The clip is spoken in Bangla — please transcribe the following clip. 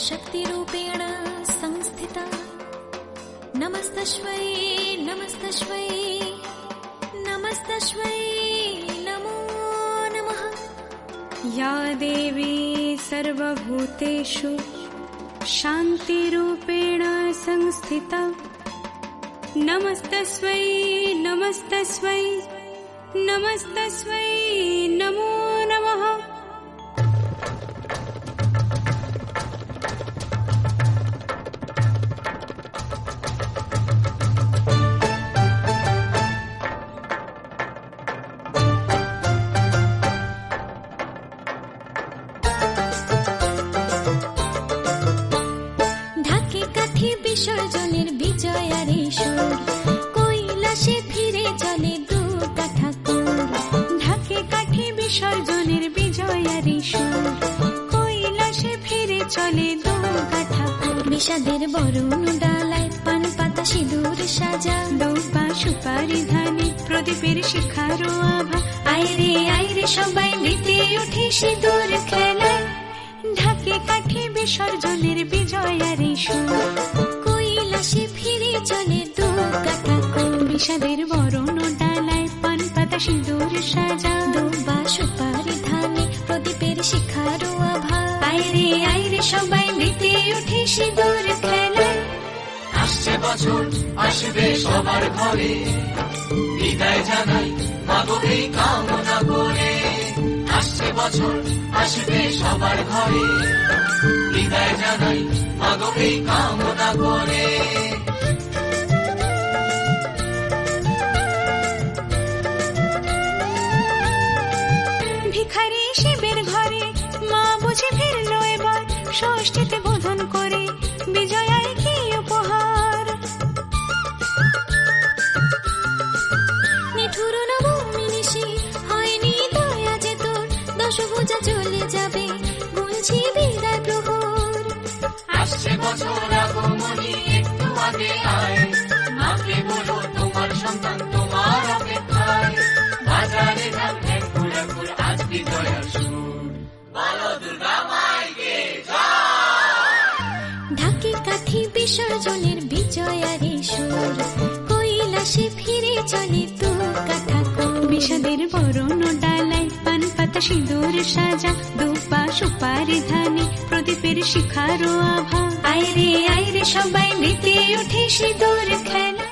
शक्तिरूपेण संस्थिता। नमस्तस्मै नमस्तस्मै नमस्तस्मै नमो नमः। या देवी सर्वभूतेषु शान्तिरूपेण संस्थिता। नमस्तस्मै नमस्तस्मै नमस्तस्मै नमो नमः। ঢাকে কাঠি বিসর্জনের বিজয়ার সুর, কৈলাসে ফিরে চলে দুর্গা ঠাকুর। ঢাকে কাঠি বিসর্জনের বিজয়ার সুর, কৈলাসে ফিরে চলে দুর্গা ঠাকুর। বিষাদের বরণ ডালায় পান পাতা সিঁদুর সাজা, দৌপা সুপারি ধানে প্রদীপের শিখারো আভা। আইরে সবাই মেতে উঠে সিঁদুর খেলায়। ঢাকে কাঠি বিসর্জনের বিজয়ার সুর, কৈলাসে ফিরে চলে দুর্গা ঠাকুর। বিষাদের বরণ ডালায় পান পাতা সিঁদুর সাজা, দুবা সুপারি ধানে প্রদীপের শিখারো আভা। আইরে সবাই মেতে উঠে সিঁদুর খেলায়। আসছে বছর আসবে সবার ঘরে, বিদায় জানাই মাগো এই কামনা করে। আসছে বছর আসবে সবার ঘরে, বিদায় জানাই মাগো এই কামনা করে। ভিখারি শিবের ঘরে মা বুঝে ফিরল এবার, ষষ্ঠীতে বোধন করে বিজয়ায় কি উপহার। নিঠুর নবমী নিশি হয়নি দয়া যে তোর, দশভুজা চলে যাবে গুনছি বিদায় প্রহর। আসছে বছর আগমনী একটু আগে আয়, মাকে বলো তোমার সন্তান তোমার অপেক্ষায়। বাজারে যান ঘুর আজ বিজয়ার সুর, বলো দুর্গা মাইকে ঢাকে কাঠি বিসর্জনের বিজয়ার সুর, কৈলাসে ফিরে চলে দুর্গা ঠাকুর। বিষাদের বরণ ডালায় পান পাতা সিঁদুর সাজা, দুপা সুপারি ধানে প্রদীপের শিখারো আভা। আইরে সবাই মেতে উঠে সিঁদুর খেলা।